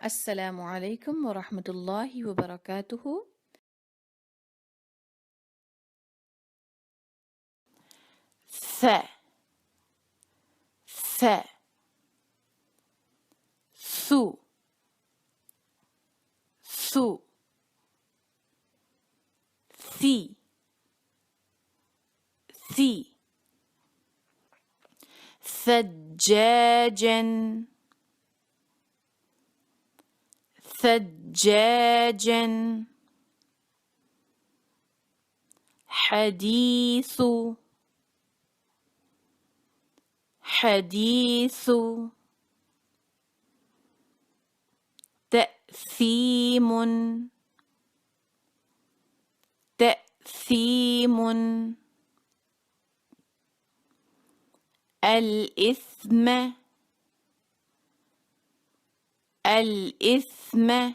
السلام عليكم ورحمة الله وبركاته. ث ث ثو ثو ثي ثي ثجاجا ثجاجا حديث حديث تأثيم تأثيم الإثم الإثم